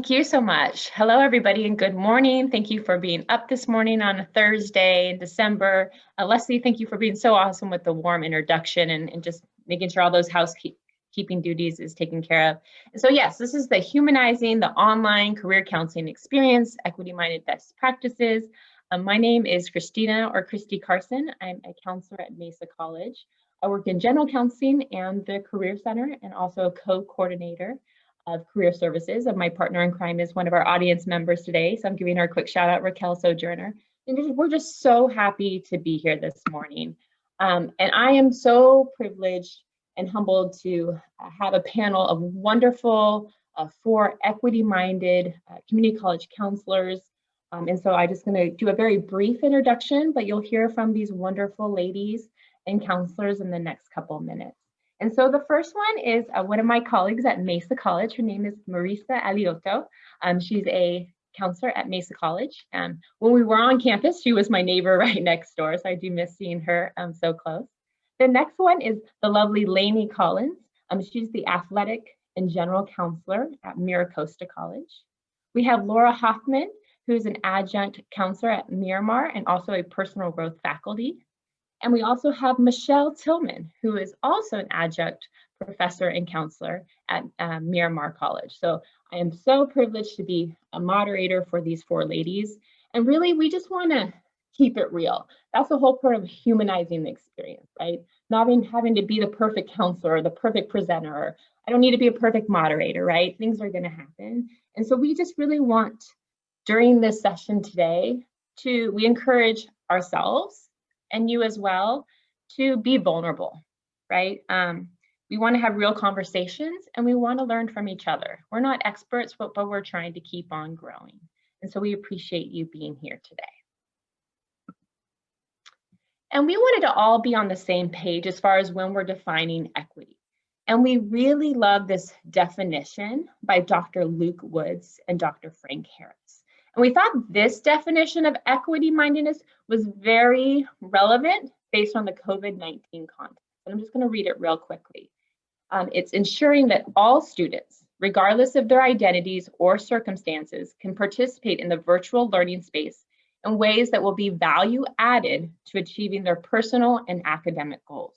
Thank you so much. Hello, everybody, and good morning. Thank you for being up this morning on a Thursday in December. Leslie, thank you for being so awesome with the warm introduction and just making sure all those housekeeping duties is taken care of. And so yes, this is the Humanizing the Online Career Counseling Experience, Equity-Minded Best Practices. My name is Kristina, or Christy Carson. I'm a counselor at Mesa College. I work in general counseling and the Career Center, and also a co-coordinator of career services. And my partner in crime is one of our audience members today. So I'm giving her a quick shout out, Raquel Sojourner. And we're just so happy to be here this morning. And I am so privileged and humbled to have a panel of wonderful, 4 equity-minded community college counselors. And so I'm just gonna do a very brief introduction, but you'll hear from these wonderful ladies and counselors in the next couple of minutes. And so the first one is one of my colleagues at Mesa College. Her name is Marisa Alioto. She's a counselor at Mesa College. When we were on campus, she was my neighbor right next door, so I do miss seeing her so close. The next one is the lovely Laney Collins. She's the athletic and general counselor at MiraCosta College. We have Laura Hofmann, who's an adjunct counselor at Miramar and also a personal growth faculty. And we also have Michelle Tillman, who is also an adjunct professor and counselor at Miramar College. So I am so privileged to be a moderator for these 4 ladies. And really, we just want to keep it real. That's the whole part of humanizing the experience, right? Not having to be the perfect counselor or the perfect presenter. Or I don't need to be a perfect moderator, right? Things are going to happen. And so we just really want, during this session today, we encourage ourselves and you as well to be vulnerable, right? We want to have real conversations and we want to learn from each other. We're not experts, but we're trying to keep on growing. And so we appreciate you being here today. And we wanted to all be on the same page as far as when we're defining equity. And we really love this definition by Dr. Luke Woods and Dr. Frank Harris. And we thought this definition of equity-mindedness was very relevant based on the COVID-19 context. And I'm just going to read it real quickly. It's ensuring that all students, regardless of their identities or circumstances, can participate in the virtual learning space in ways that will be value added to achieving their personal and academic goals.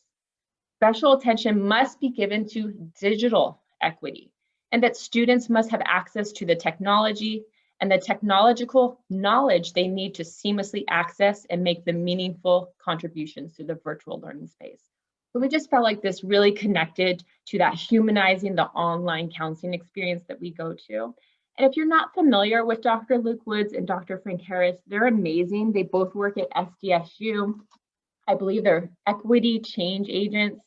Special attention must be given to digital equity, and that students must have access to the technology and the technological knowledge they need to seamlessly access and make the meaningful contributions to the virtual learning space. So we just felt like this really connected to that humanizing the online counseling experience that we go to. And if you're not familiar with Dr. Luke Woods and Dr. Frank Harris, they're amazing. They both work at SDSU. I believe they're equity change agents.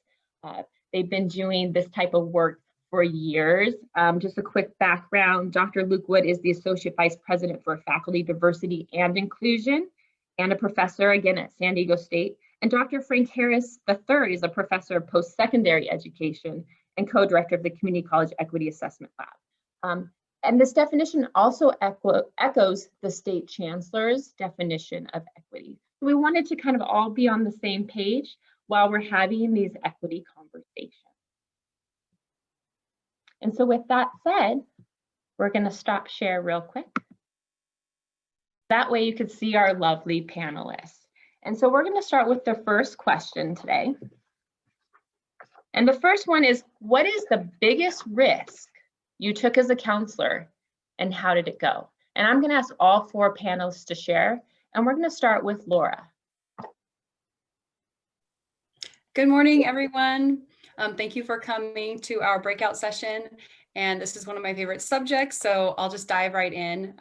They've been doing this type of work for years. Just a quick background, Dr. Luke Wood is the Associate Vice President for Faculty Diversity and Inclusion and a professor, again, at San Diego State. And Dr. Frank Harris III is a professor of post-secondary education and co-director of the Community College Equity Assessment Lab. And this definition also echoes the state chancellor's definition of equity. So we wanted to kind of all be on the same page while we're having these equity conversations. And so with that said, we're going to stop share real quick. That way you could see our lovely panelists. And so we're going to start with the first question today. And the first one is, what is the biggest risk you took as a counselor and how did it go? And I'm going to ask all 4 panelists to share. And we're going to start with Laura. Good morning, everyone. Thank you for coming to our breakout session. And this is one of my favorite subjects, so I'll just dive right in.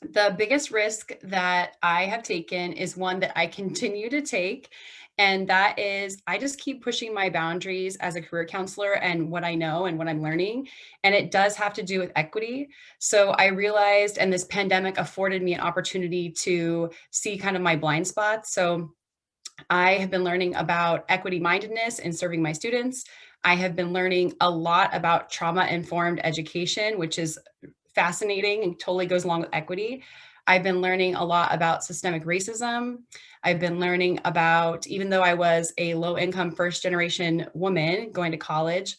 The biggest risk that I have taken is one that I continue to take, and that is I just keep pushing my boundaries as a career counselor and what I know and what I'm learning, and it does have to do with equity. So I realized, and this pandemic afforded me an opportunity to see kind of my blind spots. So I have been learning about equity mindedness in serving my students. I have been learning a lot about trauma-informed education, which is fascinating and totally goes along with equity. I've been learning a lot about systemic racism. I've been learning about, even though I was a low-income first-generation woman going to college,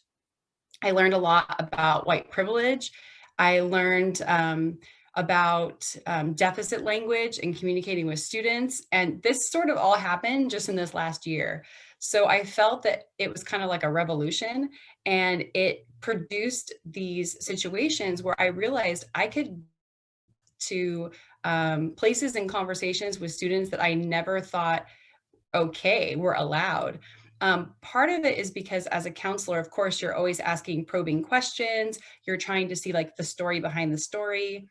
I learned a lot about white privilege. I learned about deficit language and communicating with students. And this sort of all happened just in this last year. So I felt that it was kind of like a revolution, and it produced these situations where I realized I could to places and conversations with students that I never thought were allowed. Part of it is because as a counselor, of course, you're always asking probing questions. You're trying to see like the story behind the story.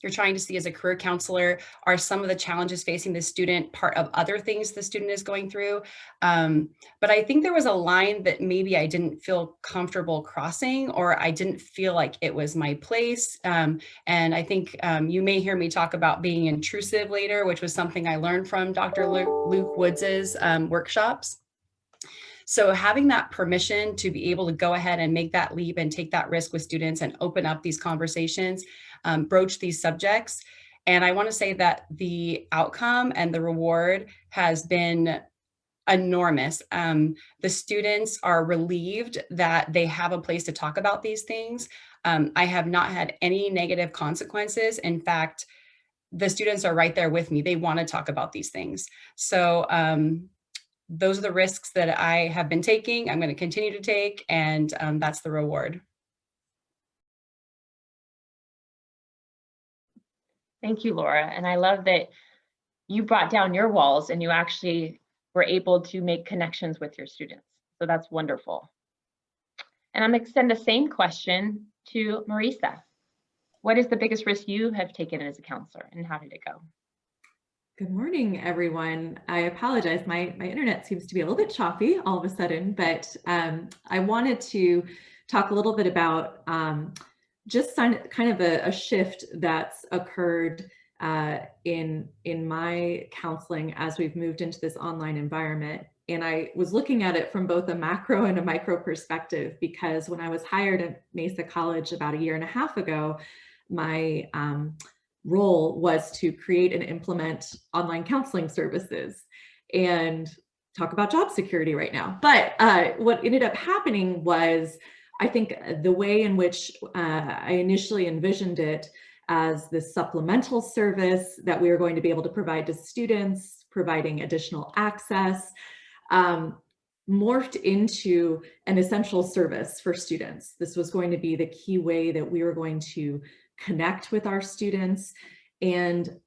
You're trying to see as a career counselor, are some of the challenges facing the student part of other things the student is going through? But I think there was a line that maybe I didn't feel comfortable crossing, or I didn't feel like it was my place. And I think you may hear me talk about being intrusive later, which was something I learned from Dr. Luke Woods's workshops. So having that permission to be able to go ahead and make that leap and take that risk with students and open up these conversations, broach these subjects. And I want to say that the outcome and the reward has been enormous. The students are relieved that they have a place to talk about these things. I have not had any negative consequences. In fact, the students are right there with me. They want to talk about these things. So those are the risks that I have been taking. I'm going to continue to take, and that's the reward. Thank you, Laura. And I love that you brought down your walls and you actually were able to make connections with your students. So that's wonderful. And I'm going to extend the same question to Marisa. What is the biggest risk you have taken as a counselor, and how did it go? Good morning, everyone. I apologize. My internet seems to be a little bit choppy all of a sudden, but I wanted to talk a little bit about just kind of a shift that's occurred in my counseling as we've moved into this online environment. And I was looking at it from both a macro and a micro perspective, because when I was hired at Mesa College about 1.5 years ago, my role was to create and implement online counseling services and talk about job security right now. But what ended up happening was, I think the way in which I initially envisioned it as this supplemental service that we were going to be able to provide to students, providing additional access, morphed into an essential service for students. This was going to be the key way that we were going to connect with our students, and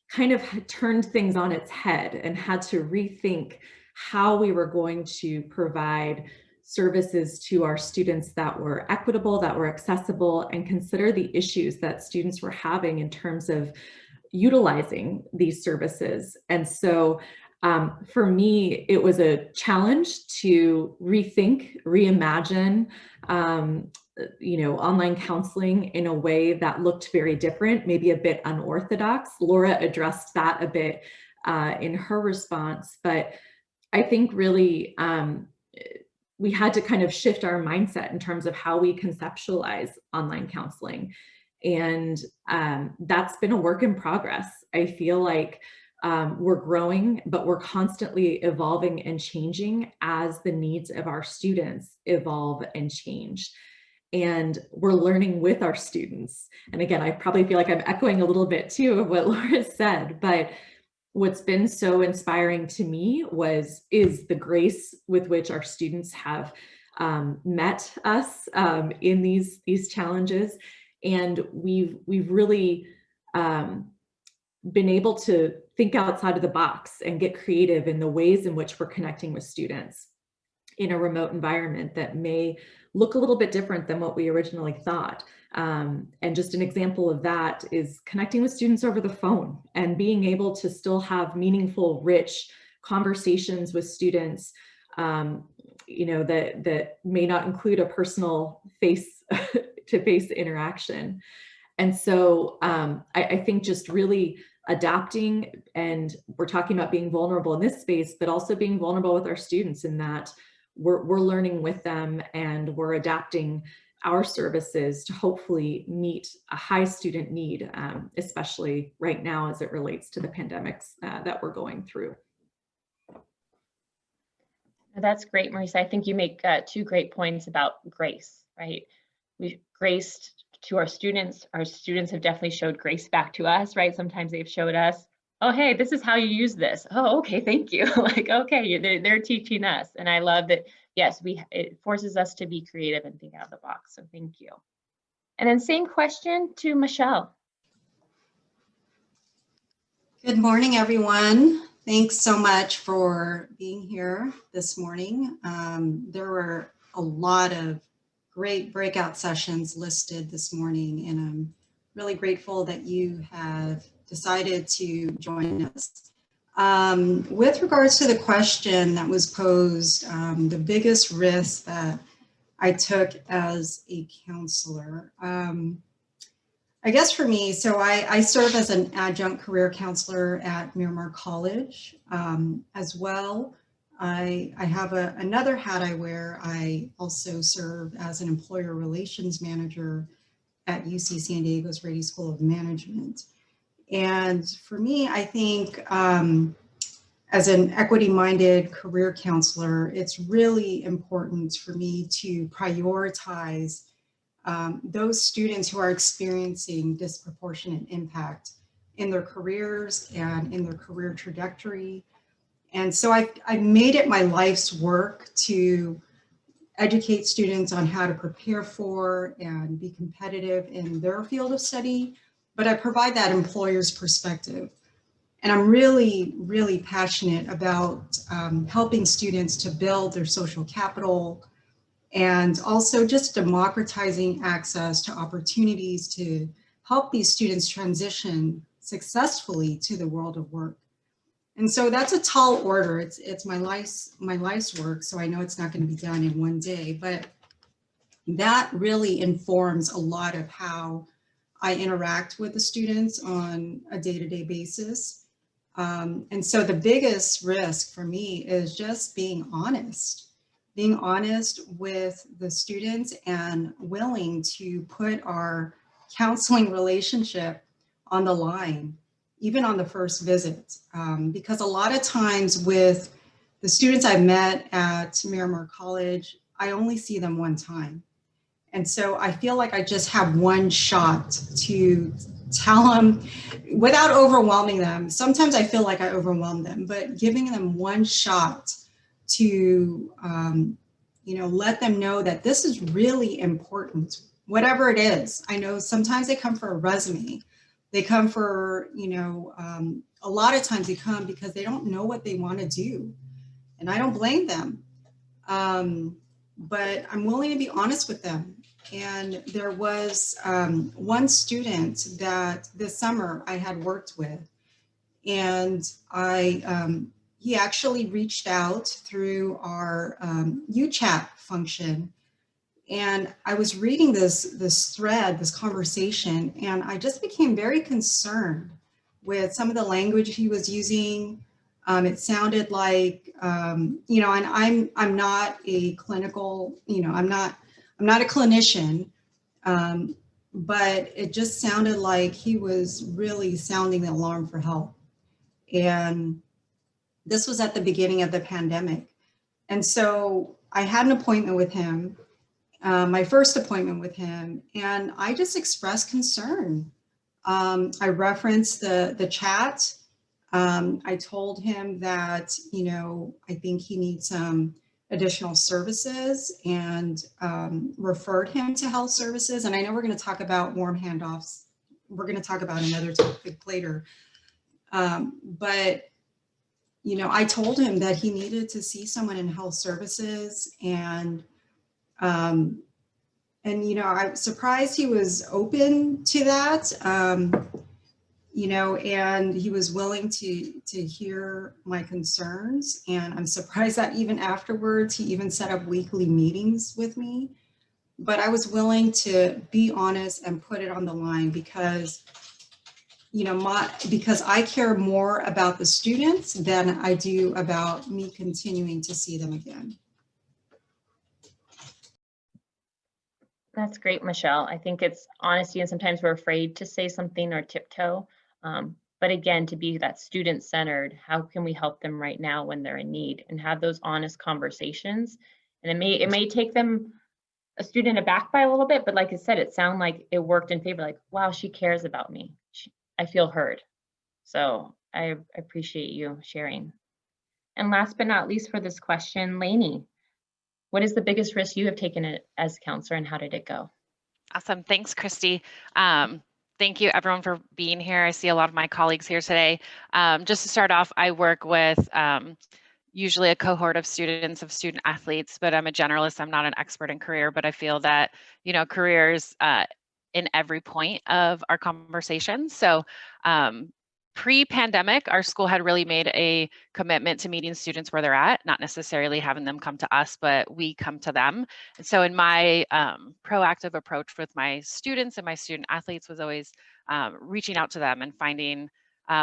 kind of turned things on its head and had to rethink how we were going to provide services to our students that were equitable, that were accessible, and consider the issues that students were having in terms of utilizing these services. And so for me, it was a challenge to rethink, reimagine, online counseling in a way that looked very different, maybe a bit unorthodox. Laura addressed that a bit in her response, but I think really we had to kind of shift our mindset in terms of how we conceptualize online counseling. And that's been a work in progress. I feel like we're growing, but we're constantly evolving and changing as the needs of our students evolve and change. And we're learning with our students. And again, I probably feel like I'm echoing a little bit too of what Laura said, but what's been so inspiring to me is the grace with which our students have met us in these challenges. And we've really been able to think outside of the box and get creative in the ways in which we're connecting with students in a remote environment that may look a little bit different than what we originally thought. And just an example of that is connecting with students over the phone and being able to still have meaningful, rich conversations with students, that may not include a personal face-to-face interaction. And so I think just really adapting, and we're talking about being vulnerable in this space, but also being vulnerable with our students in that we're learning with them and we're adapting our services to hopefully meet a high student need, especially right now as it relates to the pandemics that we're going through. That's great, Marisa. I think you make 2 great points about grace, right? We graced to our students have definitely showed grace back to us, right? Sometimes they've showed us, oh, hey, this is how you use this. Oh, okay, thank you. Like, okay, they're teaching us. And I love that, yes, it forces us to be creative and think out of the box. So thank you. And then same question to Michelle. Good morning, everyone. Thanks so much for being here this morning. There were a lot of great breakout sessions listed this morning, and I'm really grateful that you have decided to join us. With regards to the question that was posed, the biggest risk that I took as a counselor, I guess for me, so I serve as an adjunct career counselor at Miramar College as well. I have another hat I wear. I also serve as an employer relations manager at UC San Diego's Rady School of Management. And for me, I think as an equity-minded career counselor, it's really important for me to prioritize those students who are experiencing disproportionate impact in their careers and in their career trajectory. And so I made it my life's work to educate students on how to prepare for and be competitive in their field of study, but I provide that employer's perspective. And I'm really, really passionate about helping students to build their social capital, and also just democratizing access to opportunities to help these students transition successfully to the world of work. And so that's a tall order. It's my life's work, so I know it's not going to be done in one day, but that really informs a lot of how I interact with the students on a day-to-day basis. And so the biggest risk for me is just being honest with the students and willing to put our counseling relationship on the line, even on the first visit. Because a lot of times with the students I've met at Miramar College, I only see them one time. And so I feel like I just have one shot to tell them without overwhelming them. Sometimes I feel like I overwhelm them, but giving them one shot to let them know that this is really important, whatever it is. I know sometimes they come for a resume. They come for, a lot of times they come because they don't know what they want to do. And I don't blame them. But I'm willing to be honest with them. And there was one student that this summer I had worked with, and he actually reached out through our UChat function. And I was reading this thread, this conversation, and I just became very concerned with some of the language he was using. It sounded like, and I'm not a clinical, I'm not a clinician, but it just sounded like he was really sounding the alarm for help. And this was at the beginning of the pandemic. And so I had an appointment with him, my first appointment with him, and I just expressed concern. I referenced the chat. I told him that, I think he needs some additional services, and referred him to health services. And I know we're going to talk about warm handoffs. We're going to talk about another topic later. But I told him that he needed to see someone in health services, and I'm surprised he was open to that, and he was willing to hear my concerns. And I'm surprised that even afterwards, he even set up weekly meetings with me. But I was willing to be honest and put it on the line because because I care more about the students than I do about me continuing to see them again. That's great, Michelle. I think it's honesty, and sometimes we're afraid to say something or tiptoe. But again, to be that student-centered, how can we help them right now when they're in need, and have those honest conversations? And it may take them a student aback by a little bit, but like I said, it sounded like it worked in favor, like, wow, she cares about me. I feel heard. So I appreciate you sharing. And last but not least for this question, Laney, what is the biggest risk you have taken as a counselor and how did it go? Awesome. Thanks, Christy. Thank you everyone for being here. I see a lot of my colleagues here today. Just to start off, I work with usually a cohort of students, of student athletes, but I'm a generalist. I'm not an expert in career, but I feel that, you know, careers in every point of our conversation. So pre-pandemic, our school had really made a commitment to meeting students where they're at, not necessarily having them come to us, but we come to them. And so in my proactive approach with my students and my student athletes was always reaching out to them and finding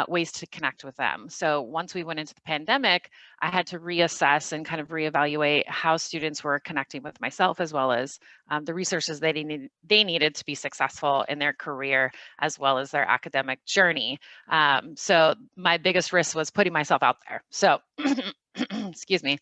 ways to connect with them. So once we went into the pandemic, I had to reassess and kind of reevaluate how students were connecting with myself, as well as the resources they needed to be successful in their career, as well as their academic journey. So my biggest risk was putting myself out there. So excuse me,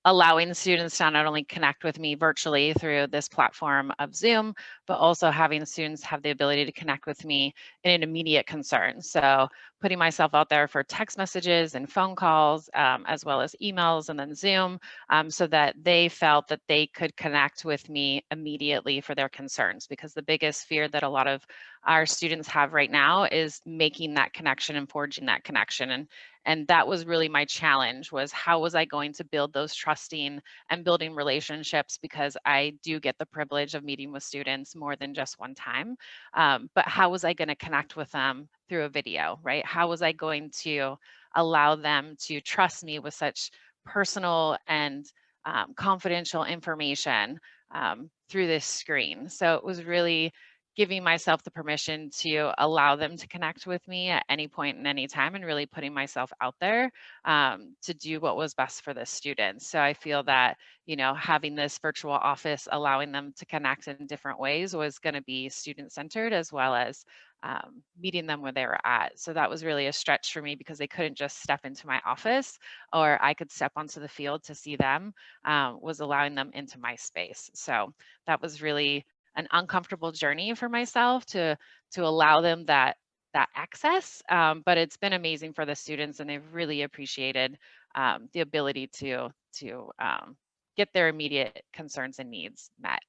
allowing students to not only connect with me virtually through this platform of Zoom, but also having students have the ability to connect with me in an immediate concern. So putting myself out there for text messages and phone calls, as well as emails and then Zoom, so that they felt that they could connect with me immediately for their concerns. Because the biggest fear that a lot of our students have right now is making that connection and forging that connection. And that was really my challenge, was how was I going to build those trusting and building relationships, because I do get the privilege of meeting with students more than just one time. But how was I going to connect with them through a video, right? How was I going to allow them to trust me with such personal and confidential information through this screen? So it was really giving myself the permission to allow them to connect with me at any point and any time, and really putting myself out there to do what was best for the students. So I feel that, you know, having this virtual office, allowing them to connect in different ways, was going to be student-centered, as well as meeting them where they were at. So that was really a stretch for me, because they couldn't just step into my office, or I could step onto the field to see them, was allowing them into my space. So that was really an uncomfortable journey for myself to allow them that access, but it's been amazing for the students, and they've really appreciated the ability to get their immediate concerns and needs met.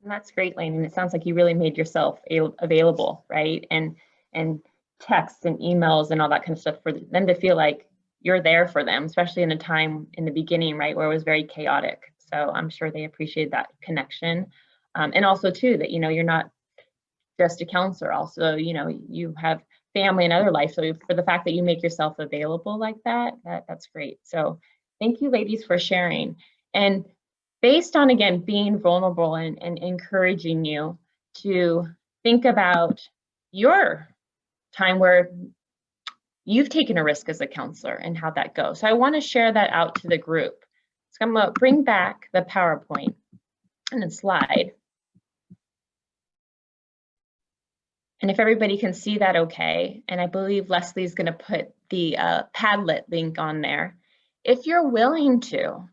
And that's great, Lane. And it sounds like you really made yourself available, right? And texts and emails and all that kind of stuff for them to feel like you're there for them, especially in a time in the beginning, right, where it was very chaotic. So I'm sure they appreciate that connection. And also too, that, you know, you're not just a counselor, also, you know, you have family and other life. So for the fact that you make yourself available like that, that's great. So thank you, ladies, for sharing. And based on, again, being vulnerable and encouraging you to think about your time where you've taken a risk as a counselor and how that goes. So I want to share that out to the group. So I'm going to bring back the PowerPoint and then slide. And if everybody can see that okay, and I believe Leslie's going to put the Padlet link on there. If you're willing to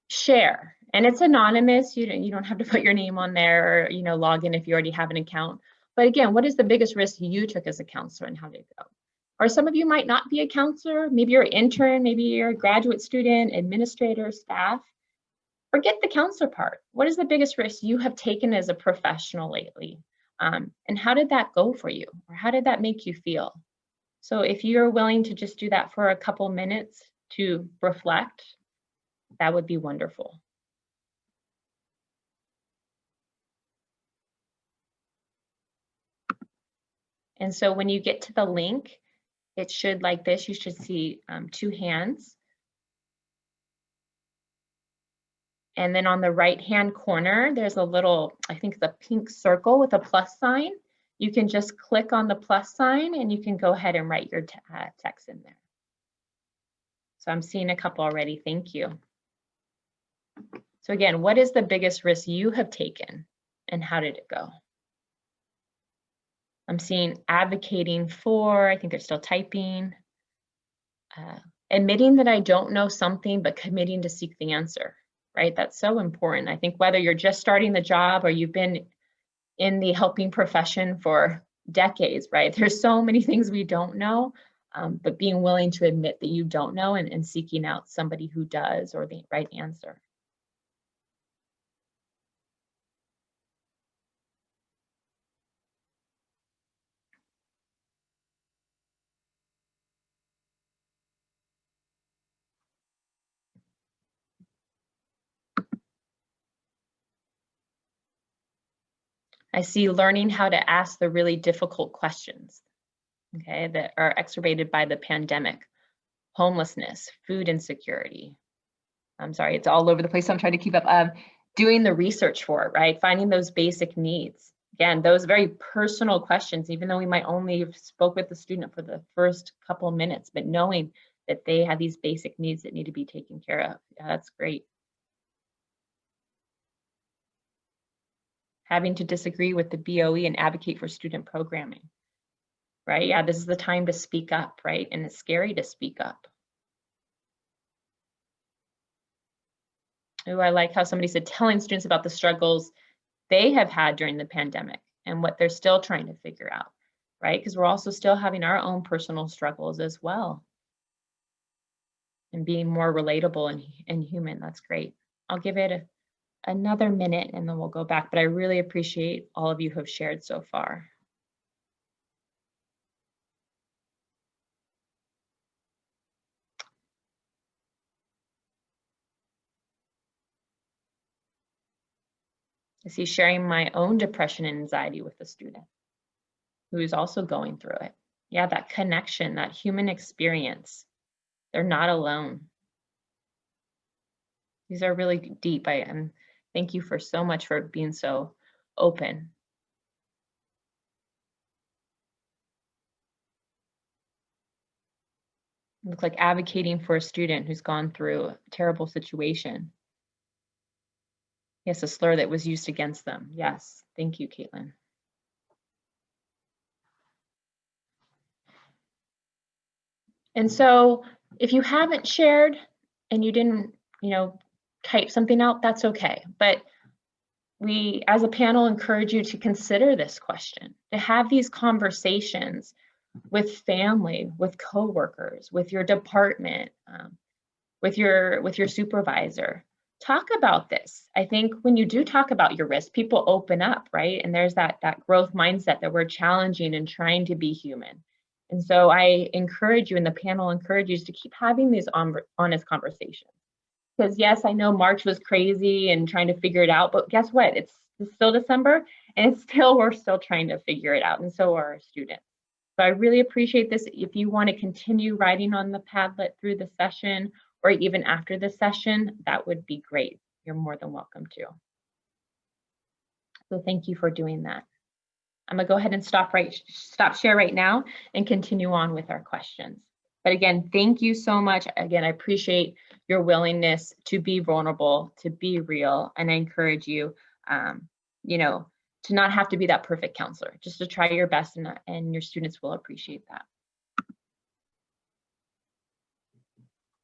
share, and it's anonymous, you don't have to put your name on there, or, you know, log in if you already have an account. But again, what is the biggest risk you took as a counselor and how did it go? Or some of you might not be a counselor, maybe you're an intern, maybe you're a graduate student, administrator, staff. Forget the counselor part. What is the biggest risk you have taken as a professional lately? And how did that go for you? Or how did that make you feel? So if you're willing to just do that for a couple minutes to reflect, that would be wonderful. And so when you get to the link, it should, like this, you should see 2 hands. And then on the right-hand corner, there's a little, I think it's a pink circle with a plus sign. You can just click on the plus sign and you can go ahead and write your text in there. So I'm seeing a couple already, thank you. So again, what is the biggest risk you have taken and how did it go? I'm seeing advocating for, I think they're still typing. Admitting that I don't know something, but committing to seek the answer, right? That's so important. I think whether you're just starting the job or you've been in the helping profession for decades, right? There's so many things we don't know, but being willing to admit that you don't know and seeking out somebody who does, or the right answer. I see learning how to ask the really difficult questions, okay, that are exacerbated by the pandemic, homelessness, food insecurity. I'm sorry, it's all over the place. So I'm trying to keep up. Doing the research for it, right? Finding those basic needs. Again, those very personal questions, even though we might only have spoke with the student for the first couple minutes, but knowing that they have these basic needs that need to be taken care of. Yeah, that's great. Having to disagree with the BOE and advocate for student programming, right? Yeah, this is the time to speak up, right? And it's scary to speak up. Oh, I like how somebody said telling students about the struggles they have had during the pandemic and what they're still trying to figure out, right? Because we're also still having our own personal struggles as well. And being more relatable and human, that's great. I'll give it another minute and then we'll go back, but I really appreciate all of you who have shared so far. I see sharing my own depression and anxiety with a student who is also going through it. Yeah, that connection, that human experience. They're not alone. These are really deep. And thank you for so much for being so open. It looks like advocating for a student who's gone through a terrible situation. Yes, a slur that was used against them. Yes, thank you, Caitlin. And so if you haven't shared and you didn't, type something out, that's okay. But we, as a panel, encourage you to consider this question, to have these conversations with family, with coworkers, with your department, with your supervisor. Talk about this. I think when you do talk about your risk, people open up, right? And there's that growth mindset that we're challenging and trying to be human. And so I encourage you, and the panel encourages you to keep having these honest conversations. Because yes, I know March was crazy and trying to figure it out, but guess what? It's still December and we're still trying to figure it out, and so are our students. So I really appreciate this. If you want to continue writing on the Padlet through the session or even after the session, that would be great. You're more than welcome to. So thank you for doing that. I'm gonna go ahead and stop share right now and continue on with our questions. But again, thank you so much. Again, I appreciate your willingness to be vulnerable, to be real, and I encourage you, to not have to be that perfect counselor, just to try your best, and your students will appreciate that.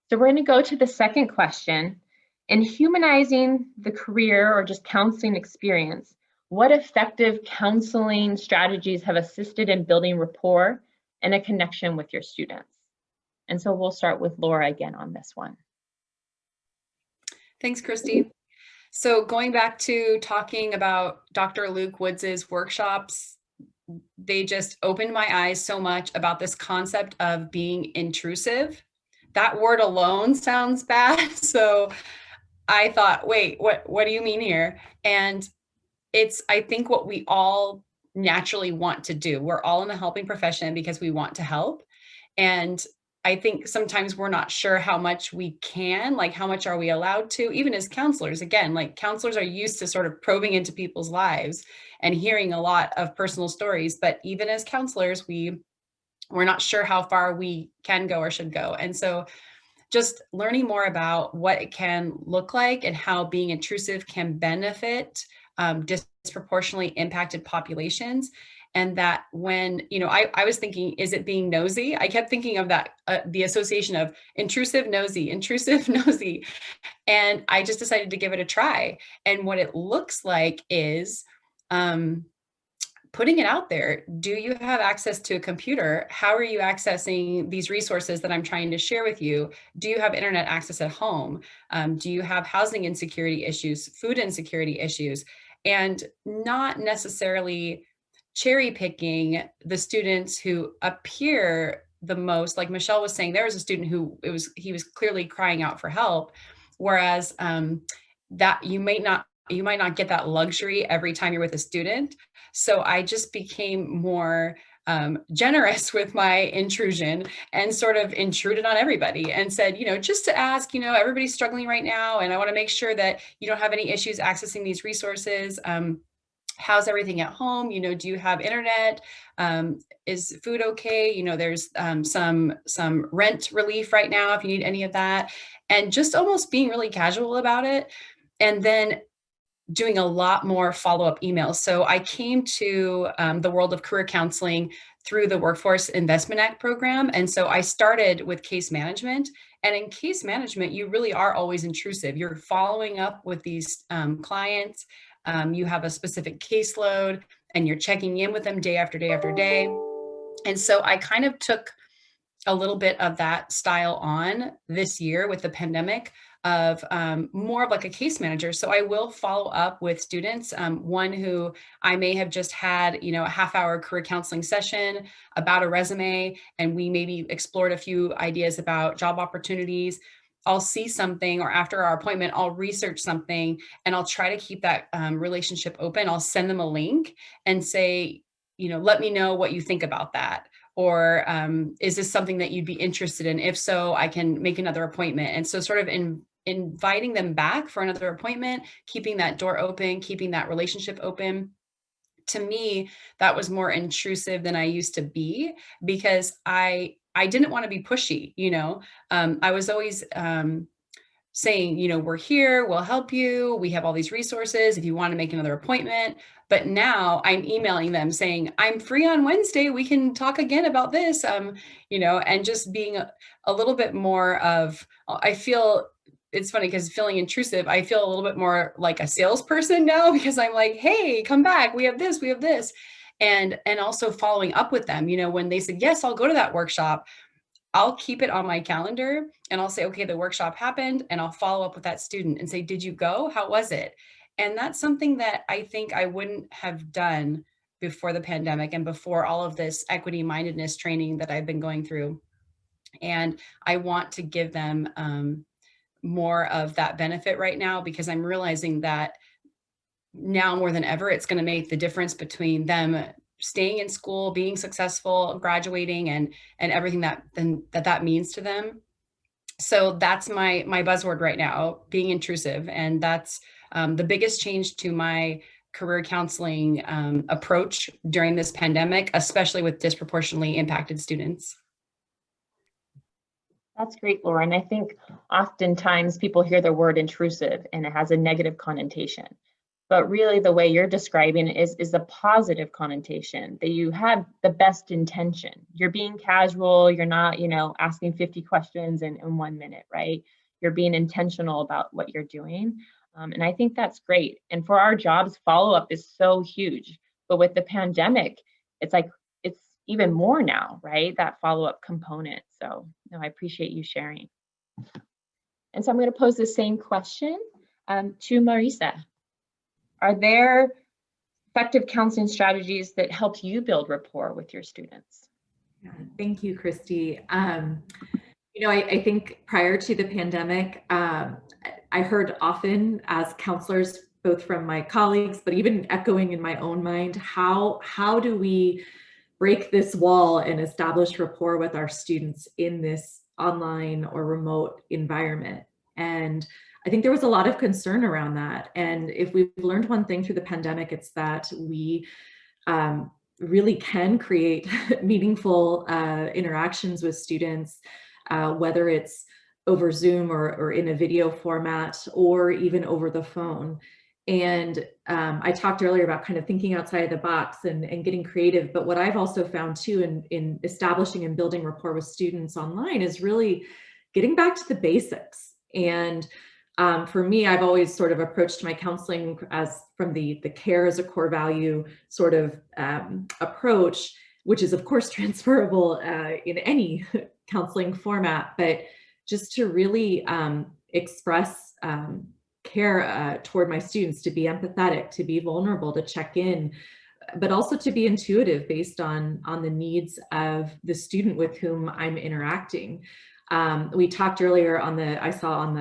So we're going to go to the second question. In humanizing the career or just counseling experience, what effective counseling strategies have assisted in building rapport and a connection with your students? And so we'll start with Laura again on this one. Thanks, Christy. So going back to talking about Dr. Luke Woods's workshops, they just opened my eyes so much about this concept of being intrusive. That word alone sounds bad. So I thought, wait, what do you mean here? And it's, I think, what we all naturally want to do. We're all in the helping profession because we want to help. And I think sometimes we're not sure how much we can, like how much are we allowed to, even as counselors. Again, like counselors are used to sort of probing into people's lives and hearing a lot of personal stories. But even as counselors, we're not sure how far we can go or should go. And so just learning more about what it can look like and how being intrusive can benefit disproportionately impacted populations. And that when, I was thinking, is it being nosy? I kept thinking of that, the association of intrusive, nosy. And I just decided to give it a try. And what it looks like is putting it out there. Do you have access to a computer? How are you accessing these resources that I'm trying to share with you? Do you have internet access at home? Do you have housing insecurity issues, food insecurity issues? And not necessarily cherry picking the students who appear the most, like Michelle was saying, there was a student who he was clearly crying out for help. Whereas that you might not get that luxury every time you're with a student. So I just became more generous with my intrusion and sort of intruded on everybody and said, just to ask, everybody's struggling right now. And I want to make sure that you don't have any issues accessing these resources. How's everything at home? Do you have internet? Is food okay? There's some rent relief right now if you need any of that. And just almost being really casual about it. And then doing a lot more follow-up emails. So I came to the world of career counseling through the Workforce Investment Act program. And so I started with case management. And in case management, you really are always intrusive. You're following up with these clients. You have a specific caseload and you're checking in with them day after day after day. And so I kind of took a little bit of that style on this year with the pandemic of more of like a case manager. So I will follow up with students, one who I may have just had, a half-hour career counseling session about a resume, and we maybe explored a few ideas about job opportunities. I'll see something, or after our appointment, I'll research something and I'll try to keep that relationship open. I'll send them a link and say, let me know what you think about that. Or is this something that you'd be interested in? If so, I can make another appointment. And so sort of inviting them back for another appointment, keeping that door open, keeping that relationship open. To me, that was more intrusive than I used to be, because I didn't want to be pushy. I was always saying, we're here, we'll help you. We have all these resources if you want to make another appointment. But now I'm emailing them saying, I'm free on Wednesday. We can talk again about this, and just being a little bit more of, I feel, it's funny because feeling intrusive, I feel a little bit more like a salesperson now, because I'm like, hey, come back. We have this. And also following up with them, when they said, yes, I'll go to that workshop, I'll keep it on my calendar and I'll say, okay, the workshop happened, and I'll follow up with that student and say, did you go? How was it? And that's something that I think I wouldn't have done before the pandemic and before all of this equity mindedness training that I've been going through. And I want to give them more of that benefit right now, because I'm realizing that now more than ever, it's going to make the difference between them staying in school, being successful, graduating, and everything that means to them. So that's my buzzword right now, being intrusive. And that's the biggest change to my career counseling approach during this pandemic, especially with disproportionately impacted students. That's great, Laura. And I think oftentimes people hear the word intrusive and it has a negative connotation. But really the way you're describing it is a positive connotation, that you have the best intention. You're being casual, you're not, asking 50 questions in 1 minute, right? You're being intentional about what you're doing. And I think that's great. And for our jobs, follow-up is so huge. But with the pandemic, it's even more now, right? That follow-up component. So no, I appreciate you sharing. And so I'm going to pose the same question to Marisa. Are there effective counseling strategies that helped you build rapport with your students? Yeah, thank you, Kristy. I think prior to the pandemic, I heard often as counselors, both from my colleagues, but even echoing in my own mind, how do we break this wall and establish rapport with our students in this online or remote environment? And I think there was a lot of concern around that. And if we've learned one thing through the pandemic, it's that we really can create meaningful interactions with students, whether it's over Zoom or in a video format, or even over the phone. And I talked earlier about kind of thinking outside the box and getting creative. But what I've also found too in establishing and building rapport with students online is really getting back to the basics. And for me, I've always sort of approached my counseling as from the care as a core value sort of approach, which is of course transferable in any counseling format, but just to really express care toward my students, to be empathetic, to be vulnerable, to check in, but also to be intuitive based on the needs of the student with whom I'm interacting. We talked earlier I saw on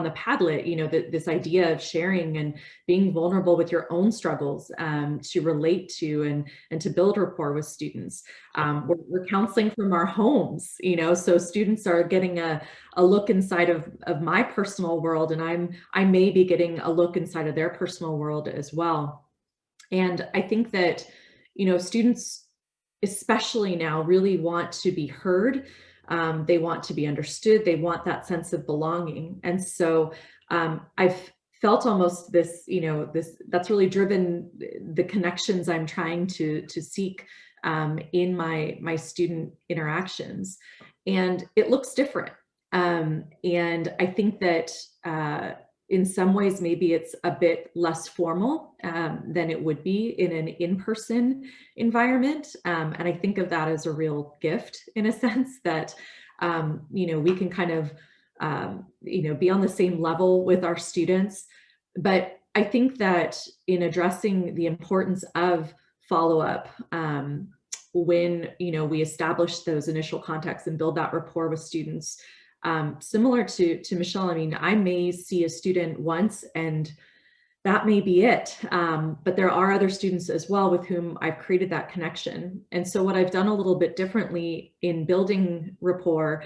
the Padlet, you know, this idea of sharing and being vulnerable with your own struggles to relate to and to build rapport with students. We're counseling from our homes, you know, so students are getting a look inside of my personal world, and I may be getting a look inside of their personal world as well. And I think that, you know, students, especially now, really want to be heard. They want to be understood. They want that sense of belonging. And so I've felt almost this, you know, that's really driven the connections I'm trying to seek in my student interactions. And it looks different. And I think that in some ways, maybe it's a bit less formal than it would be in an in-person environment. And I think of that as a real gift in a sense that, you know, we can kind of, you know, be on the same level with our students. But I think that in addressing the importance of follow-up, when, you know, we establish those initial contacts and build that rapport with students, similar to Michelle, I mean, I may see a student once and that may be it. But there are other students as well with whom I've created that connection. And so what I've done a little bit differently in building rapport,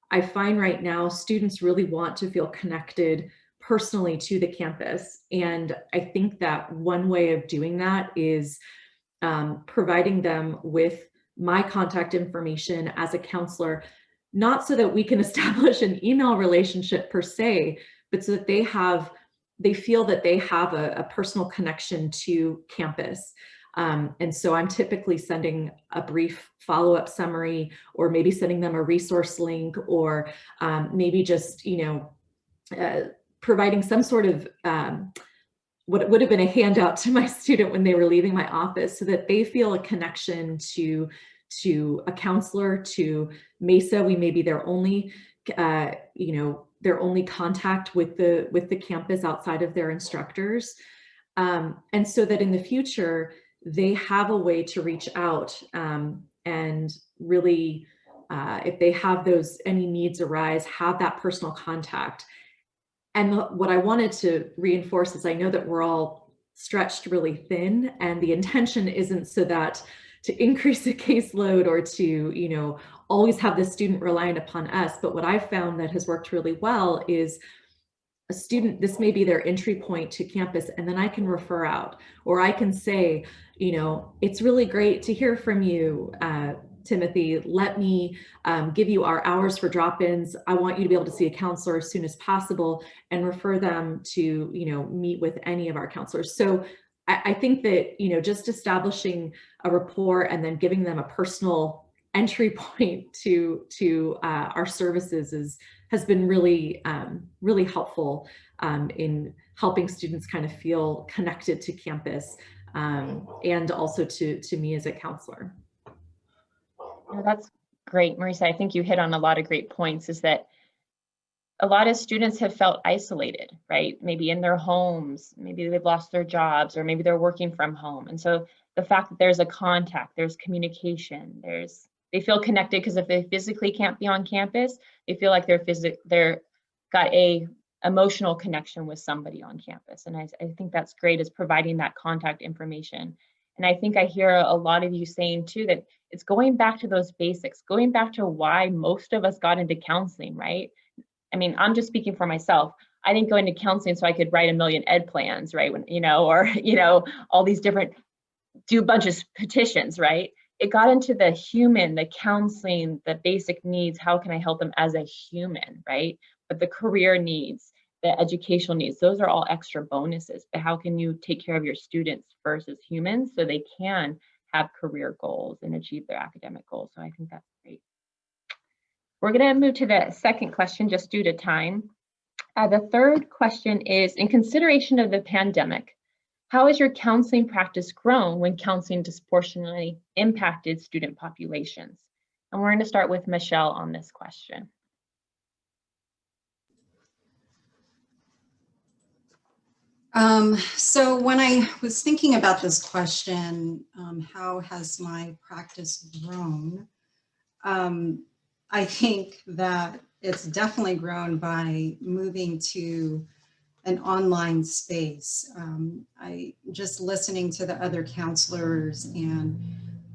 I find right now students really want to feel connected personally to the campus. And I think that one way of doing that is providing them with my contact information as a counselor, not so that we can establish an email relationship per se, but so that they feel that they have a personal connection to campus. And so I'm typically sending a brief follow-up summary, or maybe sending them a resource link, or maybe just, you know, providing some sort of what would have been a handout to my student when they were leaving my office, so that they feel a connection to a counselor, to Mesa. We may be their only, you know, their only contact with the campus outside of their instructors. And so that in the future, they have a way to reach out and really, if they have any needs arise, have that personal contact. And what I wanted to reinforce is I know that we're all stretched really thin, and the intention isn't so that to increase the caseload or to, you know, always have the student reliant upon us. But what I've found that has worked really well is a student, this may be their entry point to campus, and then I can refer out, or I can say, you know, it's really great to hear from you, Timothy. Let me give you our hours for drop-ins. I want you to be able to see a counselor as soon as possible, and refer them to, you know, meet with any of our counselors. So I think that, you know, just establishing a rapport and then giving them a personal entry point to our services has been really, really helpful in helping students kind of feel connected to campus and also to me as a counselor. Oh, that's great, Marisa. I think you hit on a lot of great points, is that a lot of students have felt isolated, right? Maybe in their homes, maybe they've lost their jobs, or maybe they're working from home. And so the fact that there's a contact, there's communication, they feel connected, because if they physically can't be on campus, they feel like they're got a emotional connection with somebody on campus. And I think that's great, is providing that contact information. And I think I hear a lot of you saying too, that it's going back to those basics, going back to why most of us got into counseling, right? I mean, I'm just speaking for myself. I didn't go into counseling so I could write a million ed plans, right? When, you know, or, you know, all these different, do a bunch of petitions, right? It got into the human, the counseling, the basic needs. How can I help them as a human, right? But the career needs the educational needs. Those are all extra bonuses, but how can you take care of your students first as humans so they can have career goals and achieve their academic goals? So I think that's great. We're going to move to the second question just due to time. The third question is, in consideration of the pandemic, how has your counseling practice grown when counseling disproportionately impacted student populations? And we're going to start with Michelle on this question. So when I was thinking about this question, how has my practice grown? I think that it's definitely grown by moving to an online space. I just listening to the other counselors, and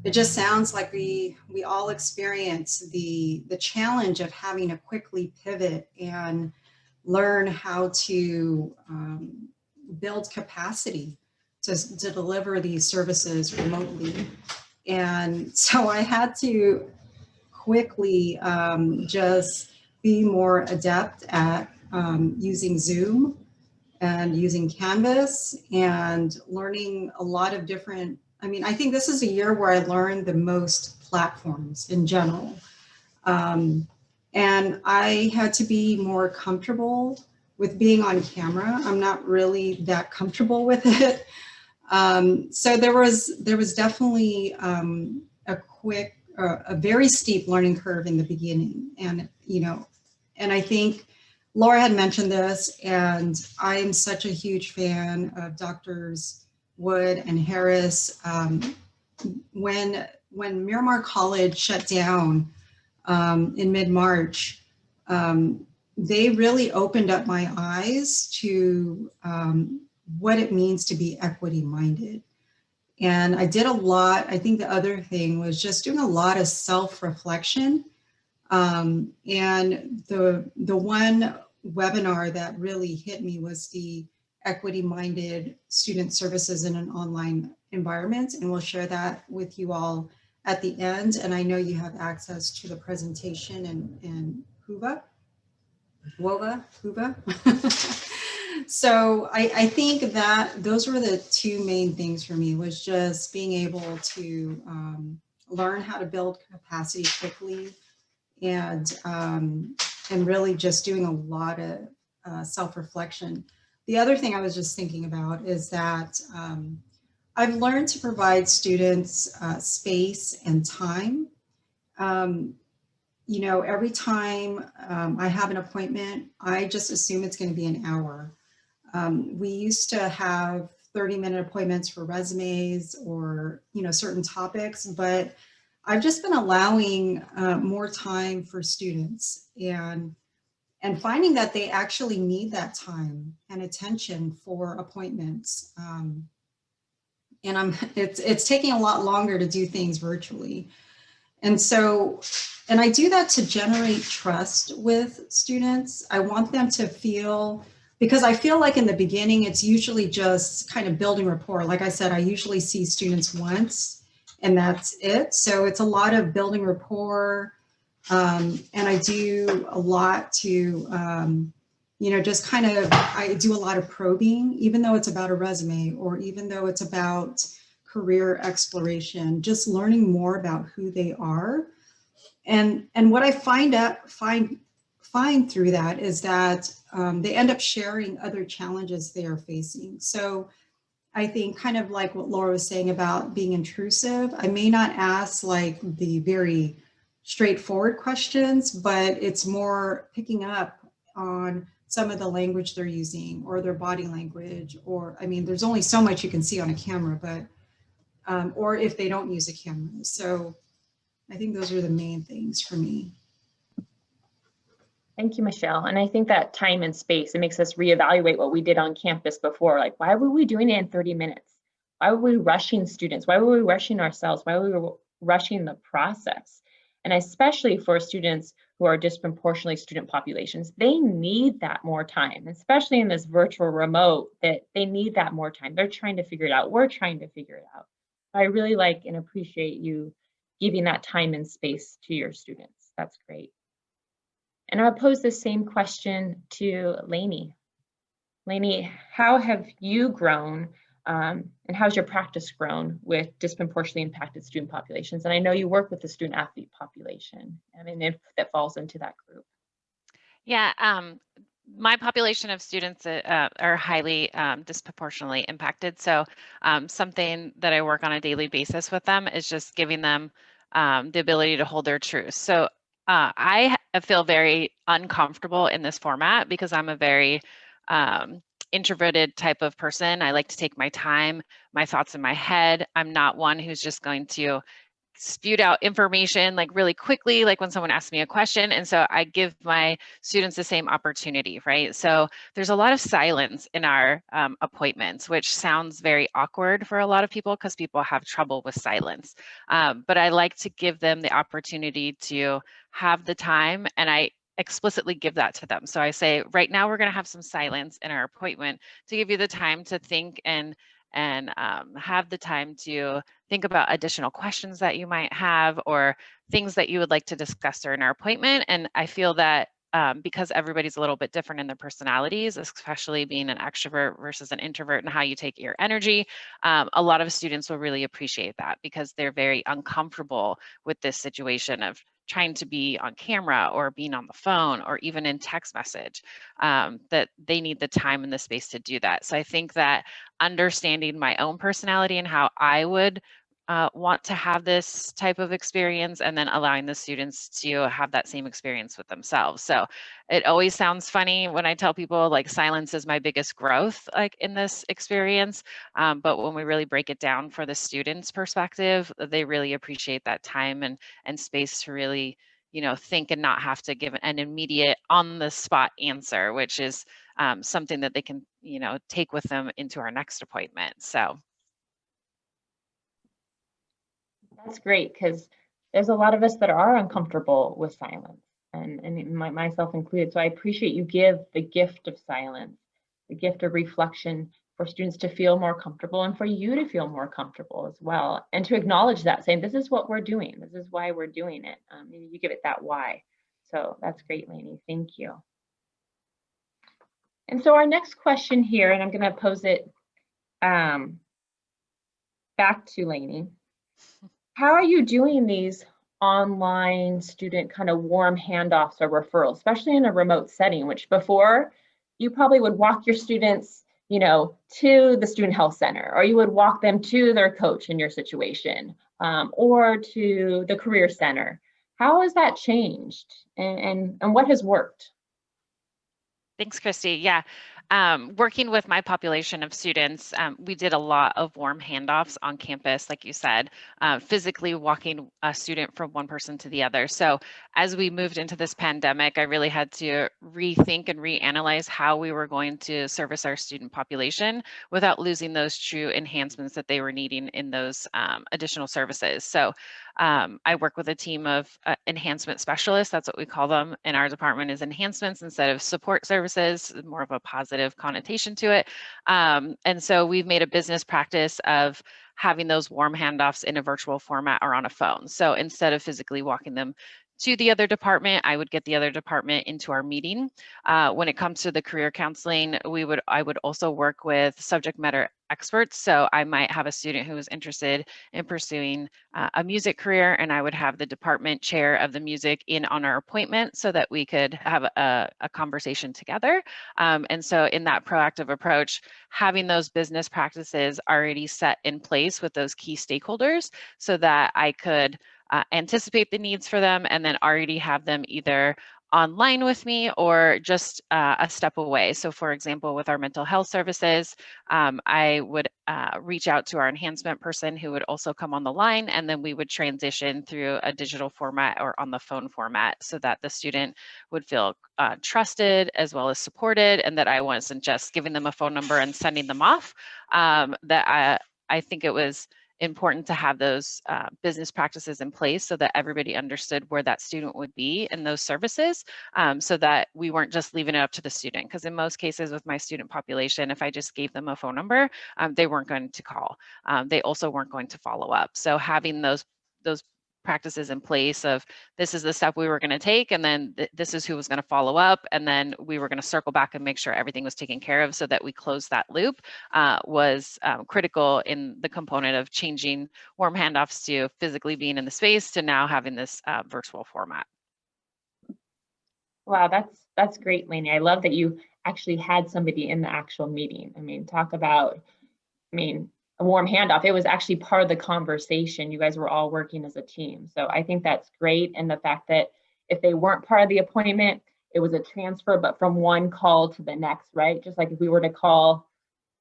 it just sounds like we all experience the challenge of having to quickly pivot and learn how to build capacity to deliver these services remotely. And so I had to quickly just be more adept at using Zoom and using Canvas and learning a lot of different, I mean, I think this is a year where I learned the most platforms in general. And I had to be more comfortable with being on camera. I'm not really that comfortable with it. So there was definitely a very steep learning curve in the beginning. And, and I think Laura had mentioned this, and I'm such a huge fan of Doctors Wood and Harris. When Miramar College shut down in mid-March, they really opened up my eyes to what it means to be equity-minded. And I did a lot. I think the other thing was just doing a lot of self-reflection. And the one webinar that really hit me was the equity-minded student services in an online environment. And we'll share that with you all at the end. And I know you have access to the presentation in Wova. So I think that those were the two main things for me, was just being able to learn how to build capacity quickly, and really just doing a lot of self-reflection. The other thing I was just thinking about is that I've learned to provide students space and time. Every time I have an appointment, I just assume it's going to be an hour. We used to have 30-minute appointments for resumes or, certain topics, but I've just been allowing more time for students and finding that they actually need that time and attention for appointments. And it's taking a lot longer to do things virtually. And I do that to generate trust with students. I want them to feel, because I feel like in the beginning, it's usually just kind of building rapport. Like I said, I usually see students once and that's it. So it's a lot of building rapport. And I do a lot to, just kind of, I do a lot of probing, even though it's about a resume or even though it's about career exploration, just learning more about who they are. And what I find through that is that they end up sharing other challenges they are facing. So I think kind of like what Laura was saying about being intrusive, I may not ask like the very straightforward questions, but it's more picking up on some of the language they're using or their body language, or, I mean, there's only so much you can see on a camera, but, or if they don't use a camera. So I think those are the main things for me. Thank you, Michelle. And I think that time and space, it makes us reevaluate what we did on campus before. Like, why were we doing it in 30 minutes? Why were we rushing students? Why were we rushing ourselves? Why were we rushing the process? And especially for students who are disproportionately student populations, they need that more time, especially in this virtual remote, that they need that more time. They're trying to figure it out. We're trying to figure it out. I really like and appreciate you giving that time and space to your students. That's great. And I'll pose the same question to Laney. Laney, how have you grown and how's your practice grown with disproportionately impacted student populations? And I know you work with the student athlete population. I mean, if that falls into that group. Yeah, my population of students are highly disproportionately impacted. So something that I work on a daily basis with them is just giving them the ability to hold their truth. So I feel very uncomfortable in this format because I'm a very introverted type of person. I like to take my time, my thoughts in my head. I'm not one who's just going to spewed out information like really quickly, like when someone asks me a question. And so I give my students the same opportunity, right? So there's a lot of silence in our appointments, which sounds very awkward for a lot of people because people have trouble with silence. But I like to give them the opportunity to have the time, and I explicitly give that to them. So I say, right now we're going to have some silence in our appointment to give you the time to think and have the time to think about additional questions that you might have or things that you would like to discuss during our appointment. And I feel that because everybody's a little bit different in their personalities, especially being an extrovert versus an introvert and how you take your energy, a lot of students will really appreciate that because they're very uncomfortable with this situation of trying to be on camera or being on the phone or even in text message, that they need the time and the space to do that. So I think that understanding my own personality and how I would want to have this type of experience and then allowing the students to have that same experience with themselves. So it always sounds funny when I tell people like silence is my biggest growth like in this experience. But when we really break it down for the students' perspective, they really appreciate that time and space to really, you know, think and not have to give an immediate on the spot answer, which is something that they can, you know, take with them into our next appointment. So That's great because there's a lot of us that are uncomfortable with silence and myself included. So I appreciate you give the gift of silence, the gift of reflection for students to feel more comfortable and for you to feel more comfortable as well. And to acknowledge that, saying, this is what we're doing. This is why we're doing it. You give it that why. So that's great, Laney. Thank you. And so our next question here, and I'm going to pose it back to Laney. How are you doing these online student kind of warm handoffs or referrals, especially in a remote setting, which before you probably would walk your students, you know, to the student health center, or you would walk them to their coach in your situation, or to the career center. How has that changed and what has worked? thanks, Christy. Yeah. Working with my population of students, we did a lot of warm handoffs on campus, like you said, physically walking a student from one person to the other. So as we moved into this pandemic, I really had to rethink and reanalyze how we were going to service our student population without losing those true enhancements that they were needing in those additional services. So I work with a team of enhancement specialists. That's what we call them in our department, is enhancements instead of support services, more of a positive connotation to it. And so we've made a business practice of having those warm handoffs in a virtual format or on a phone. So instead of physically walking them to the other department, I would get the other department into our meeting. When it comes to the career counseling, I would also work with subject matter experts. So I might have a student who is interested in pursuing a music career, and I would have the department chair of the music in on our appointment so that we could have a conversation together. And so in that proactive approach, having those business practices already set in place with those key stakeholders so that I could anticipate the needs for them and then already have them either online with me or just a step away. So for example, with our mental health services, I would reach out to our enhancement person who would also come on the line, and then we would transition through a digital format or on the phone format so that the student would feel trusted as well as supported, and that I wasn't just giving them a phone number and sending them off. That I think it was important to have those business practices in place so that everybody understood where that student would be in those services, so that we weren't just leaving it up to the student. Because in most cases with my student population, if I just gave them a phone number, they weren't going to call. They also weren't going to follow up. So having those practices in place of this is the step we were going to take, and then this is who was going to follow up, and then we were going to circle back and make sure everything was taken care of so that we closed that loop, was critical in the component of changing warm handoffs to physically being in the space to now having this virtual format. Wow, that's great, Laney. I love that you actually had somebody in the actual meeting. I mean, talk about, a warm handoff. It was actually part of the conversation. You guys were all working as a team. So I think that's great. And the fact that if they weren't part of the appointment, it was a transfer, but from one call to the next, right? Just like if we were to call,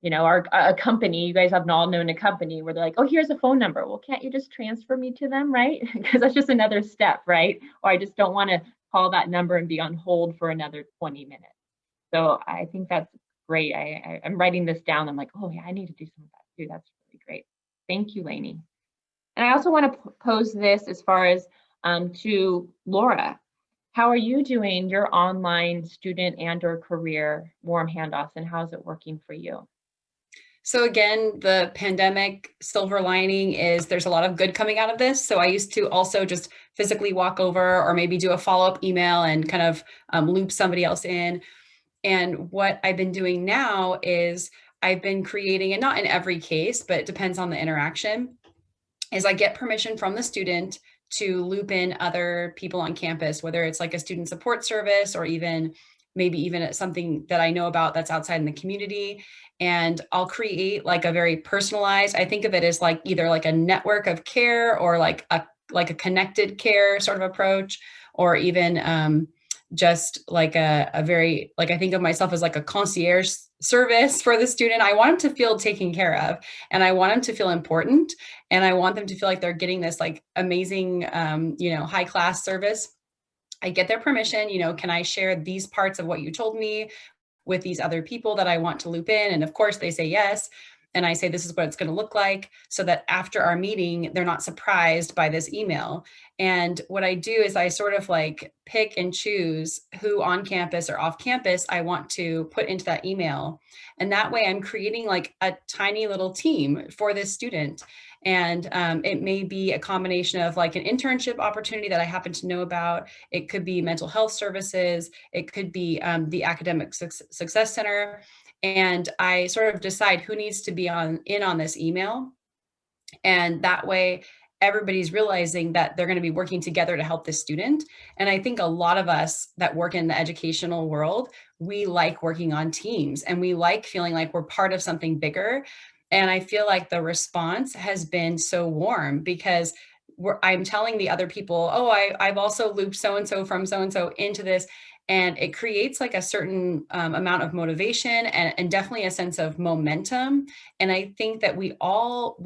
a company, you guys have all known a company where they're like, oh, here's a phone number. Well, can't you just transfer me to them, right? Because that's just another step, right? Or I just don't want to call that number and be on hold for another 20 minutes. So I think that's great. I'm writing this down. I'm like, oh yeah, I need to do some of that too. That's really great. Thank you, Laney. And I also want to pose this as far as to Laura. How are you doing your online student and or career warm handoffs, and how's it working for you? So again, the pandemic silver lining is there's a lot of good coming out of this. So I used to also just physically walk over or maybe do a follow-up email and kind of loop somebody else in. And what I've been doing now is I've been creating, and not in every case, but it depends on the interaction, is I get permission from the student to loop in other people on campus, whether it's like a student support service or maybe even something that I know about that's outside in the community. And I'll create like a very personalized, I think of it as like either like a network of care or like a connected care sort of approach, or even just like a very, like I think of myself as like a concierge service for the student. I want them to feel taken care of, and I want them to feel important, and I want them to feel like they're getting this like amazing, high class service. I get their permission, can I share these parts of what you told me with these other people that I want to loop in? And of course they say yes. And I say, this is what it's going to look like, so that after our meeting, they're not surprised by this email. And what I do is I sort of like pick and choose who on campus or off campus I want to put into that email. And that way I'm creating like a tiny little team for this student. And it may be a combination of like an internship opportunity that I happen to know about. It could be mental health services. It could be the Academic Success Center. And I sort of decide who needs to be in on this email. And that way, everybody's realizing that they're going to be working together to help this student. And I think a lot of us that work in the educational world, we like working on teams, and we like feeling like we're part of something bigger. And I feel like the response has been so warm, because I'm telling the other people, oh, I've also looped so-and-so from so-and-so into this. And it creates like a certain amount of motivation and definitely a sense of momentum. And I think that we all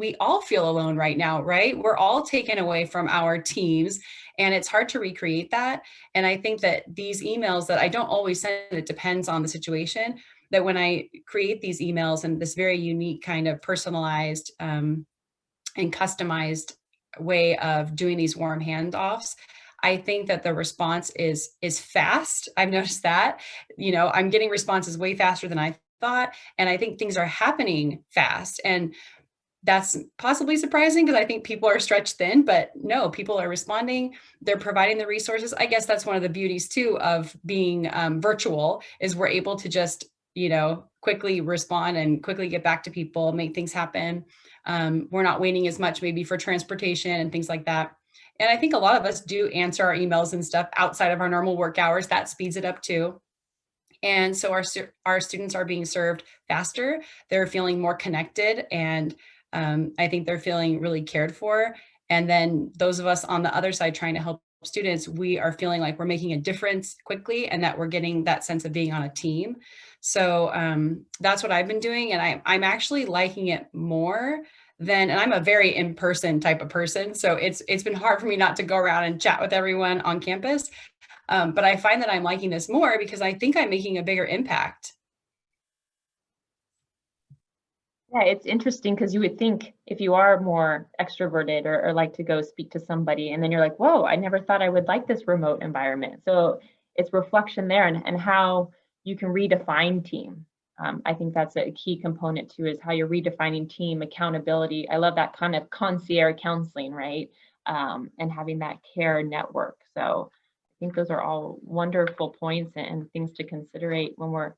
feel alone right now, right? We're all taken away from our teams, and it's hard to recreate that. And I think that these emails that I don't always send, it depends on the situation, that when I create these emails in this very unique kind of personalized and customized way of doing these warm handoffs, I think that the response is fast. I've noticed that, I'm getting responses way faster than I thought. And I think things are happening fast. And that's possibly surprising, because I think people are stretched thin, but no, people are responding. They're providing the resources. I guess that's one of the beauties too of being virtual, is we're able to just, quickly respond and quickly get back to people, make things happen. We're not waiting as much maybe for transportation and things like that. And I think a lot of us do answer our emails and stuff outside of our normal work hours. That speeds it up too. And so our students are being served faster. They're feeling more connected, and I think they're feeling really cared for. And then those of us on the other side trying to help students, we are feeling like we're making a difference quickly, and that we're getting that sense of being on a team. So that's what I've been doing. And I'm actually liking it more and I'm a very in-person type of person. So it's been hard for me not to go around and chat with everyone on campus. But I find that I'm liking this more because I think I'm making a bigger impact. Yeah, it's interesting because you would think if you are more extroverted or like to go speak to somebody, and then you're like, whoa, I never thought I would like this remote environment. So it's reflection there and how you can redefine team. I think that's a key component too, is how you're redefining team accountability. I love that kind of concierge counseling, right? And having that care network. So I think those are all wonderful points and things to considerate when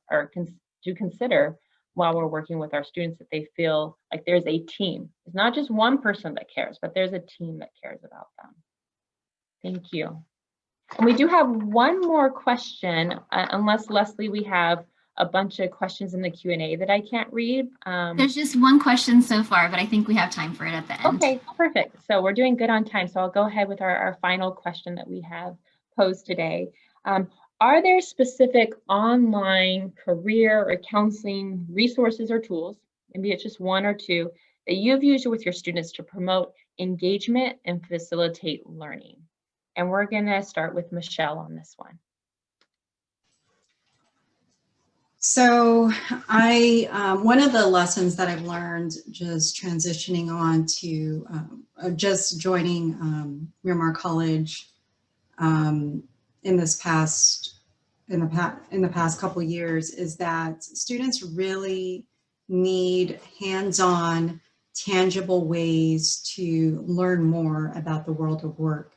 to consider while we're working with our students, that they feel like there's a team. It's not just one person that cares, but there's a team that cares about them. Thank you. And we do have one more question, unless Leslie, we have a bunch of questions in the Q&A that I can't read. There's just one question so far, but I think we have time for it at the end. Okay, perfect. So we're doing good on time. So I'll go ahead with our final question that we have posed today. Are there specific online career or counseling resources or tools, maybe it's just one or two, that you've used with your students to promote engagement and facilitate learning? And we're going to start with Michelle on this one. So one of the lessons that I've learned just transitioning on to just joining Miramar College in the past couple of years is that students really need hands-on, tangible ways to learn more about the world of work.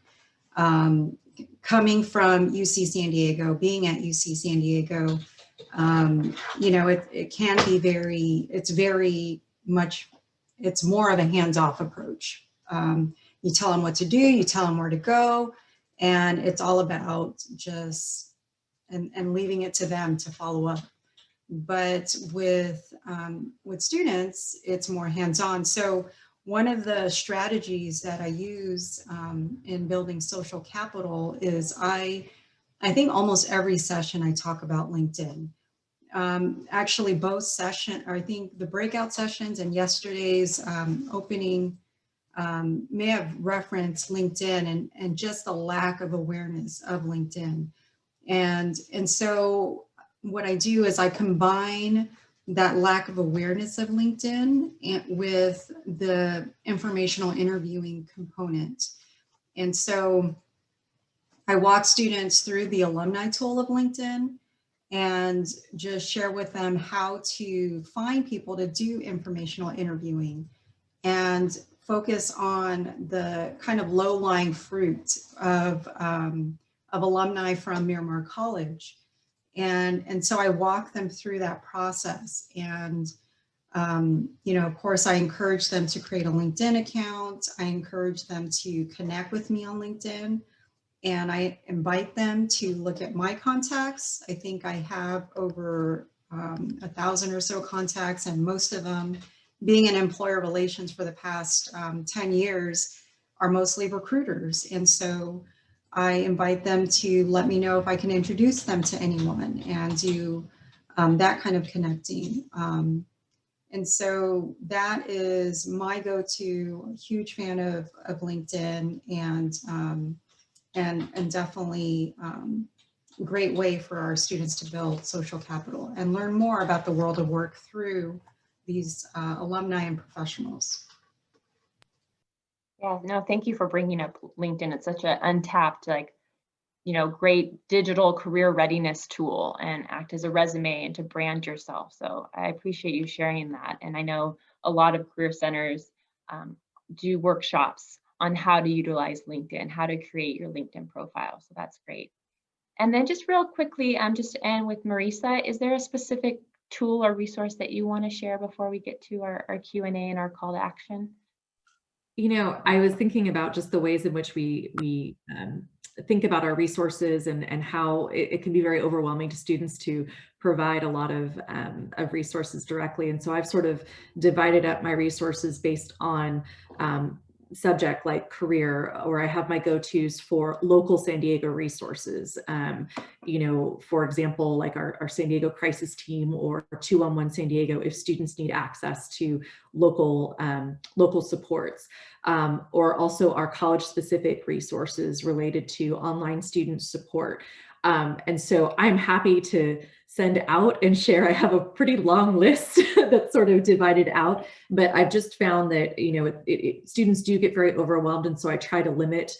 Coming from UC San Diego, being at UC San Diego, you know, it can be it's more of a hands-off approach. You tell them what to do, you tell them where to go, and it's all about just, and leaving it to them to follow up. But with students, it's more hands-on. So one of the strategies that I use in building social capital is I think almost every session I talk about LinkedIn. Actually, both sessions, I think the breakout sessions and yesterday's opening may have referenced LinkedIn and just the lack of awareness of LinkedIn. And so what I do is I combine that lack of awareness of LinkedIn with the informational interviewing component. And so I walk students through the alumni tool of LinkedIn and just share with them how to find people to do informational interviewing and focus on the kind of low-lying fruit of alumni from Miramar College. And so I walk them through that process. And, you know, of course, I encourage them to create a LinkedIn account. I encourage them to connect with me on LinkedIn. And I invite them to look at my contacts. I think I have over 1,000 or so contacts, and most of them, being in employer relations for the past 10 years, are mostly recruiters. And so I invite them to let me know if I can introduce them to anyone and do that kind of connecting. And so that is my go-to. Huge fan of LinkedIn, and definitely a great way for our students to build social capital and learn more about the world of work through these alumni and professionals. Yeah, no, thank you for bringing up LinkedIn. It's such an untapped, like, you know, great digital career readiness tool, and act as a resume and to brand yourself. So I appreciate you sharing that. And I know a lot of career centers do workshops on how to utilize LinkedIn, how to create your LinkedIn profile. So that's great. And then just real quickly, just to end with Marisa, is there a specific tool or resource that you want to share before we get to our Q&A and our call to action? You know, I was thinking about just the ways in which we think about our resources and how it can be very overwhelming to students to provide a lot of resources directly. And so I've sort of divided up my resources based on subject like career, or I have my go-tos for local San Diego resources. You know, for example, like our San Diego crisis team or 211 San Diego, if students need access to local supports, or also our college-specific resources related to online student support. And so I'm happy to send out and share. I have a pretty long list that's sort of divided out, but I've just found that, you know, students do get very overwhelmed. And so I try to limit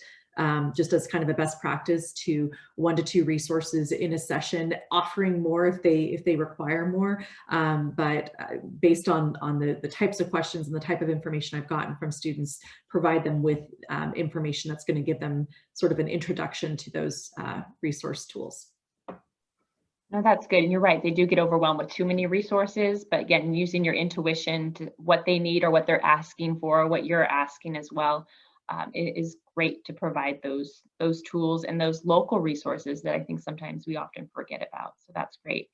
just as kind of a best practice, to 1 to 2 resources in a session, offering more if they require more. But based on the types of questions and the type of information I've gotten from students, provide them with information that's going to give them sort of an introduction to those resource tools. No, that's good. And you're right. They do get overwhelmed with too many resources. But again, using your intuition to what they need or what they're asking for, or what you're asking as well, it is great to provide those tools and those local resources that I think sometimes we often forget about. So that's great.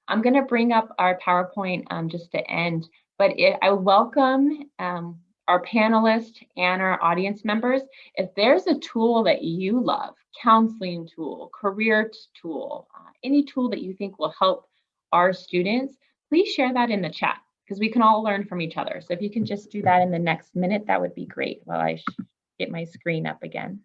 I'm going to bring up our PowerPoint just to end, but I welcome our panelists and our audience members. If there's a tool that you love, counseling tool, career tool, any tool that you think will help our students, please share that in the chat, because we can all learn from each other. So if you can just do that in the next minute, that would be great while I get my screen up again.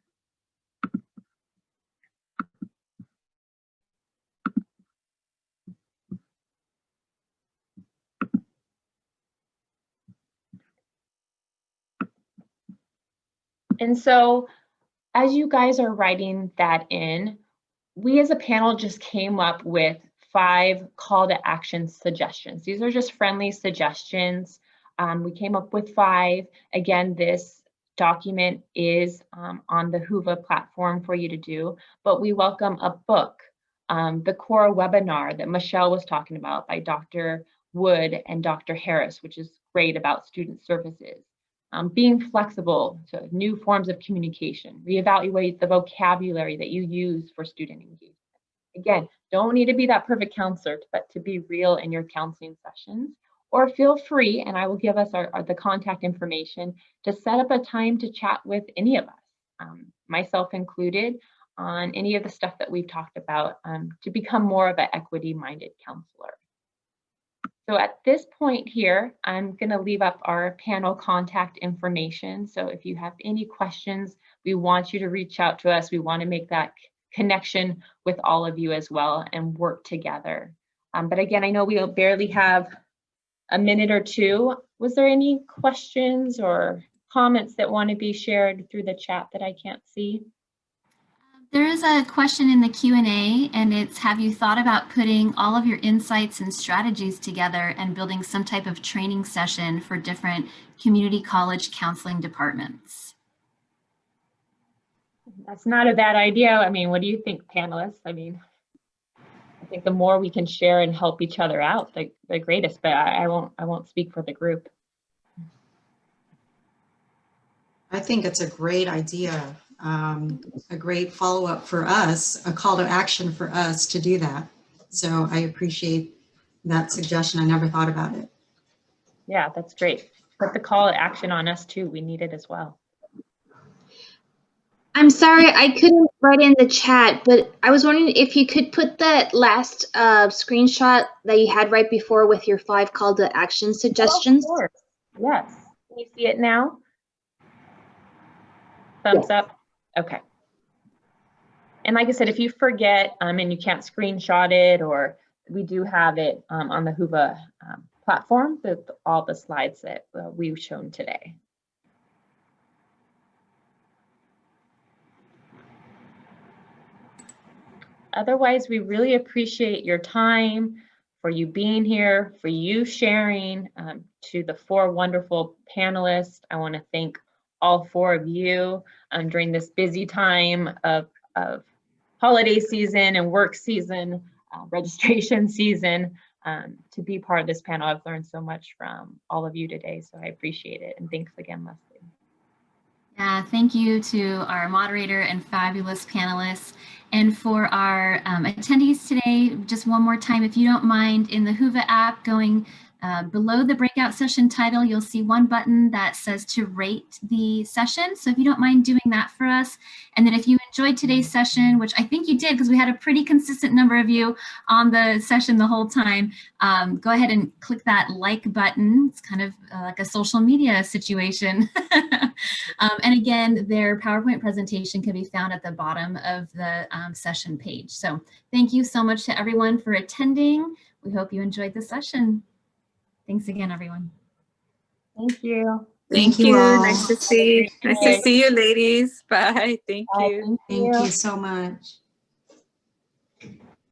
And so as you guys are writing that in, we as a panel just came up with 5 call to action suggestions. These are just friendly suggestions. We came up with 5. Again, this document is on the Whova platform for you to do, but we welcome a book, the core webinar that Michelle was talking about by Dr. Wood and Dr. Harris, which is great about student services. Being flexible to new forms of communication, reevaluate the vocabulary that you use for student engagement. Again, don't need to be that perfect counselor, but to be real in your counseling sessions. Or feel free, and I will give us the contact information, to set up a time to chat with any of us, myself included, on any of the stuff that we've talked about, to become more of an equity-minded counselor. So at this point here, I'm going to leave up our panel contact information. So if you have any questions, we want you to reach out to us. We want to make that connection with all of you as well and work together. But again, I know we barely have a minute or two. Was there any questions or comments that want to be shared through the chat that I can't see? There is a question in the Q&A, and it's, have you thought about putting all of your insights and strategies together and building some type of training session for different community college counseling departments? That's not a bad idea. I mean, what do you think, panelists? I mean, I think the more we can share and help each other out, the greatest, but I won't speak for the group. I think it's a great idea, a great follow-up for us, a call to action for us to do that. So I appreciate that suggestion. I never thought about it. Yeah, that's great. Put the call to action on us too. We need it as well. I'm sorry, I couldn't write in the chat, but I was wondering if you could put that last screenshot that you had right before with your 5 call to action suggestions. Oh, of course. Yes. Can you see it now? Thumbs up. Okay. And like I said, if you forget and you can't screenshot it, or we do have it on the Whova platform with all the slides that we've shown today. Otherwise, we really appreciate your time, for you being here, for you sharing. To the 4 wonderful panelists, I want to thank all 4 of you during this busy time of holiday season and work season, registration season, to be part of this panel. I've learned so much from all of you today, so I appreciate it. And thanks again, Leslie. Yeah, thank you to our moderator and fabulous panelists. And for our attendees today, just one more time, if you don't mind, in the Whova app, going below the breakout session title, you'll see one button that says to rate the session. So if you don't mind doing that for us. And then if you enjoyed today's session, which I think you did because we had a pretty consistent number of you on the session the whole time, go ahead and click that like button. It's kind of like a social media situation. And again, their PowerPoint presentation can be found at the bottom of the session page. So thank you so much to everyone for attending. We hope you enjoyed the session. Thanks again, everyone. Thank you. Thank you all. Nice to see you, ladies. Bye. Thank you. Thank you so much.